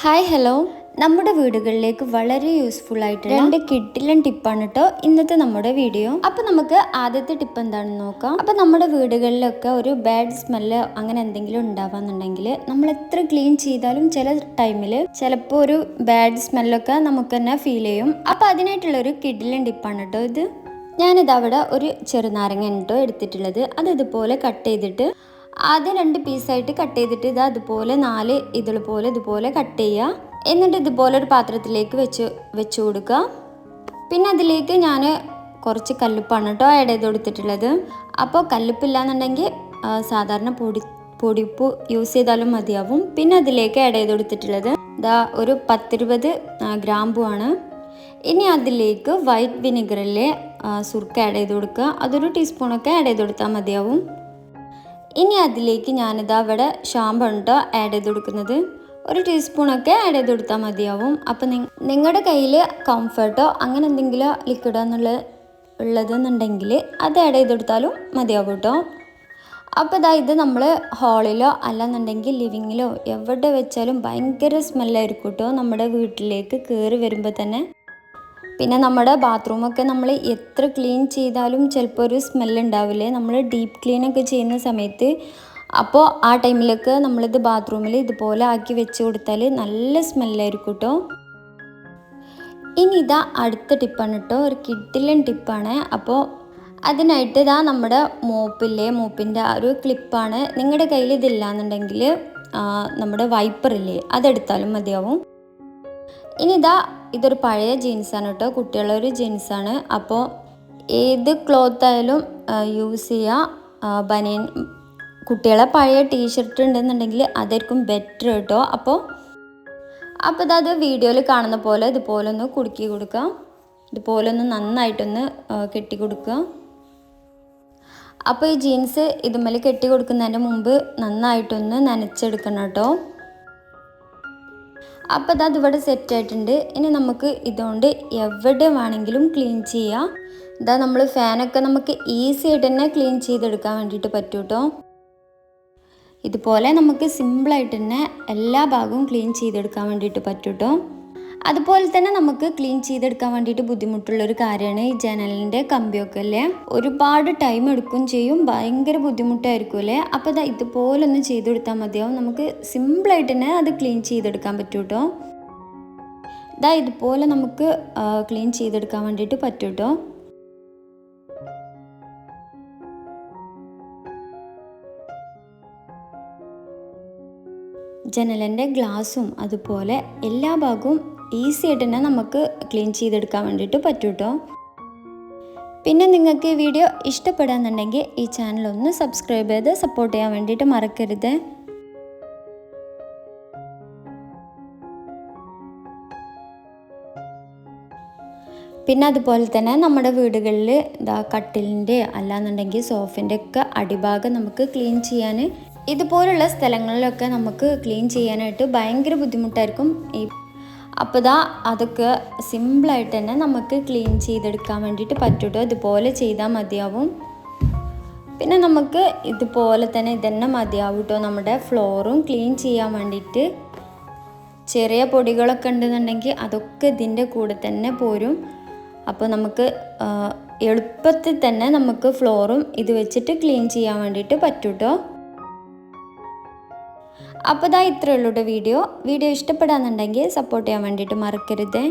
Hi hello, നമ്മുടെ വീടുകളിലേക്ക് വളരെ യൂസ്ഫുൾ ആയിട്ട് 2 കിഡിലൻ ടിപ്പാണ് കേട്ടോ ഇന്നത്തെ നമ്മുടെ വീഡിയോ. അപ്പോൾ നമുക്ക് ആദ്യത്തെ ടിപ്പ് എന്താണെന്ന് നോക്കാം. അപ്പോൾ നമ്മുടെ വീടുകളിലൊക്കെ ഒരു ബാഡ് സ്മെല്ല് അങ്ങനെ എന്തെങ്കിലും ഉണ്ടാവാന്നുണ്ടെങ്കിൽ നമ്മൾ എത്ര ക്ലീൻ ചെയ്താലും ചില ടൈമിൽ ചിലപ്പോൾ ഒരു ബാഡ് സ്മെല്ലൊക്കെ നമുക്ക് തന്നെ ഫീൽ ചെയ്യും. അപ്പോൾ അതിനായിട്ടുള്ളൊരു കിഡിലൻ ടിപ്പാണ് കേട്ടോ ഇത്. ഞാനിതവിടെ ഒരു ചെറുനാരങ്ങ കേട്ടോ എടുത്തിട്ടുള്ളത്. അത് ഇതുപോലെ കട്ട് ചെയ്തിട്ട് ആദ്യം 2 പീസായിട്ട് കട്ട് ചെയ്തിട്ട് ഇത് അതുപോലെ 4 ഇതുപോലെ കട്ട് ചെയ്യുക. എന്നിട്ട് ഇതുപോലെ ഒരു പാത്രത്തിലേക്ക് വെച്ച് കൊടുക്കുക. പിന്നെ അതിലേക്ക് ഞാൻ കുറച്ച് കല്ലുപ്പാണ് കേട്ടോ ആഡ് ചെയ്ത് കൊടുത്തിട്ടുള്ളത്. അപ്പോൾ കല്ലുപ്പില്ലാന്നുണ്ടെങ്കിൽ സാധാരണ പൊടിപ്പ് യൂസ് ചെയ്താലും മതിയാവും. പിന്നെ അതിലേക്ക് ആഡ് ചെയ്ത് കൊടുത്തിട്ടുള്ളത് ഒരു 10-20 ഗ്രാമ്പുമാണ്. ഇനി അതിലേക്ക് വൈറ്റ് വിനെഗറിലെ സുർക്ക ആഡ് ചെയ്ത് കൊടുക്കുക. അതൊരു ടീസ്പൂണൊക്കെ ആഡ് ചെയ്ത് കൊടുത്താൽ മതിയാവും. ഇനി അതിലേക്ക് ഞാനിവിടെ ഷാമ്പു കേട്ടോ ആഡ് ചെയ്ത് കൊടുക്കുന്നത്. ഒരു ടീസ്പൂണൊക്കെ ആഡ് ചെയ്ത് കൊടുത്താൽ മതിയാവും. അപ്പം നിങ്ങളുടെ കയ്യിൽ കംഫർട്ടോ അങ്ങനെ എന്തെങ്കിലും ലിക്വിഡോ ഉള്ളതെന്നുണ്ടെങ്കിൽ അത് ആഡ് ചെയ്ത് കൊടുത്താലും മതിയാവും കേട്ടോ. അപ്പോൾ ഇത് നമ്മൾ ഹാളിലോ അല്ലെന്നുണ്ടെങ്കിൽ ലിവിങ്ങിലോ എവിടെ വെച്ചാലും ഭയങ്കര സ്മെല്ലായിരിക്കും കേട്ടോ നമ്മുടെ വീട്ടിലേക്ക് കയറി വരുമ്പോൾ തന്നെ. പിന്നെ നമ്മുടെ ബാത്റൂമൊക്കെ നമ്മൾ എത്ര ക്ലീൻ ചെയ്താലും ചിലപ്പോൾ ഒരു സ്മെല്ലുണ്ടാവില്ലേ നമ്മൾ ഡീപ്പ് ക്ലീനൊക്കെ ചെയ്യുന്ന സമയത്ത്. അപ്പോൾ ആ ടൈമിലൊക്കെ നമ്മളിത് ബാത്റൂമിൽ ഇതുപോലെ ആക്കി വെച്ച് കൊടുത്താൽ നല്ല സ്മെല്ലായിരിക്കും കേട്ടോ. ഇനി അടുത്ത ടിപ്പാണ് കേട്ടോ, ഒരു കിഡിലൻ ടിപ്പാണ്. അപ്പോൾ അതിനായിട്ട് നമ്മുടെ മോപ്പിൻ്റെ ആ ഒരു ക്ലിപ്പാണ്. നിങ്ങളുടെ കയ്യിൽ ഇതില്ലാന്നുണ്ടെങ്കിൽ നമ്മുടെ വൈപ്പറില്ലേ അതെടുത്താലും മതിയാവും. ഇനി ഇതൊരു പഴയ ജീൻസാണ് കേട്ടോ, കുട്ടികളുടെ ഒരു ജീൻസാണ്. അപ്പോൾ ഏത് ക്ലോത്ത് ആയാലും യൂസ് ചെയ്യുക. ബനിയൻ കുട്ടികളെ പഴയ ടീഷർട്ട് ഉണ്ടെന്നുണ്ടെങ്കിൽ അതായിരിക്കും ബെറ്റർ കേട്ടോ. അപ്പോൾ അത് വീഡിയോയിൽ കാണുന്ന പോലെ ഇതുപോലെ ഒന്ന് കുടുക്കി കൊടുക്കുക. ഇതുപോലെ ഒന്ന് നന്നായിട്ടൊന്ന് കെട്ടി കൊടുക്കുക. അപ്പോൾ ഈ ജീൻസ് ഇതുമ്മേൽ കെട്ടി കൊടുക്കുന്നതിൻ്റെ മുമ്പ് നന്നായിട്ടൊന്ന് നനച്ചെടുക്കണം കേട്ടോ. അപ്പോൾ അതിവിടെ സെറ്റായിട്ടുണ്ട്. ഇനി നമുക്ക് ഇതുകൊണ്ട് എവിടെ വേണമെങ്കിലും ക്ലീൻ ചെയ്യാം. നമ്മൾ ഫാനൊക്കെ നമുക്ക് ഈസി ആയിട്ട് തന്നെ ക്ലീൻ ചെയ്തെടുക്കാൻ വേണ്ടിയിട്ട് പറ്റും കേട്ടോ. ഇതുപോലെ നമുക്ക് സിമ്പിളായിട്ട് തന്നെ എല്ലാ ഭാഗവും ക്ലീൻ ചെയ്തെടുക്കാൻ വേണ്ടിയിട്ട് പറ്റും കേട്ടോ. അതുപോലെ തന്നെ നമുക്ക് ക്ലീൻ ചെയ്തെടുക്കാൻ വേണ്ടിയിട്ട് ബുദ്ധിമുട്ടുള്ളൊരു കാര്യമാണ് ഈ ജനലിൻ്റെ കമ്പിയൊക്കെ അല്ലേ. ഒരുപാട് ടൈം എടുക്കുകയും ചെയ്യും, ഭയങ്കര ബുദ്ധിമുട്ടായിരിക്കും അല്ലേ. അപ്പോൾ ഇതുപോലെ ഒന്ന് ചെയ്ത് കൊടുത്താൽ മതിയാവും. നമുക്ക് സിമ്പിളായിട്ട് തന്നെ അത് ക്ലീൻ ചെയ്തെടുക്കാൻ പറ്റും കേട്ടോ. ഇതുപോലെ നമുക്ക് ക്ലീൻ ചെയ്തെടുക്കാൻ വേണ്ടിയിട്ട് പറ്റും കേട്ടോ. ജനലിൻ്റെ ഗ്ലാസും അതുപോലെ എല്ലാ ഭാഗവും ഈസി ആയിട്ട് തന്നെ നമുക്ക് ക്ലീൻ ചെയ്തെടുക്കാൻ വേണ്ടിയിട്ട് പറ്റും കേട്ടോ. പിന്നെ നിങ്ങൾക്ക് ഈ വീഡിയോ ഇഷ്ടപ്പെടാന്നുണ്ടെങ്കിൽ ഈ ചാനൽ ഒന്ന് സബ്സ്ക്രൈബ് ചെയ്ത് സപ്പോർട്ട് ചെയ്യാൻ വേണ്ടിയിട്ട് മറക്കരുത്. പിന്നെ അതുപോലെ തന്നെ നമ്മുടെ വീടുകളിൽ കട്ടിലിൻ്റെ അല്ലാന്നുണ്ടെങ്കിൽ സോഫിൻ്റെ ഒക്കെ അടിഭാഗം നമുക്ക് ക്ലീൻ ചെയ്യാൻ ഇതുപോലുള്ള സ്ഥലങ്ങളിലൊക്കെ നമുക്ക് ക്ലീൻ ചെയ്യാനായിട്ട് ഭയങ്കര ബുദ്ധിമുട്ടായിരിക്കും. അപ്പോൾ അതൊക്കെ സിമ്പിളായിട്ട് തന്നെ നമുക്ക് ക്ലീൻ ചെയ്തെടുക്കാൻ വേണ്ടിയിട്ട് പറ്റും കേട്ടോ. ഇതുപോലെ ചെയ്താൽ മതിയാവും. പിന്നെ നമുക്ക് ഇതുപോലെ തന്നെ ഇതന്നെ മതിയാവും കേട്ടോ നമ്മുടെ ഫ്ലോറും ക്ലീൻ ചെയ്യാൻ വേണ്ടിയിട്ട്. ചെറിയ പൊടികളൊക്കെ ഉണ്ടെന്നുണ്ടെങ്കിൽ അതൊക്കെ ഇതിൻ്റെ കൂടെ തന്നെ പോരും. അപ്പോൾ നമുക്ക് എളുപ്പത്തിൽ തന്നെ നമുക്ക് ഫ്ലോറും ഇത് വെച്ചിട്ട് ക്ലീൻ ചെയ്യാൻ വേണ്ടിയിട്ട് പറ്റും കേട്ടോ. അപ്പോൾ ഇത്രയേ ഉള്ളൂ വീഡിയോ ഇഷ്ടപ്പെടാന്നുണ്ടെങ്കിൽ സപ്പോർട്ട് ചെയ്യാൻ വേണ്ടിയിട്ട് മറക്കരുത്.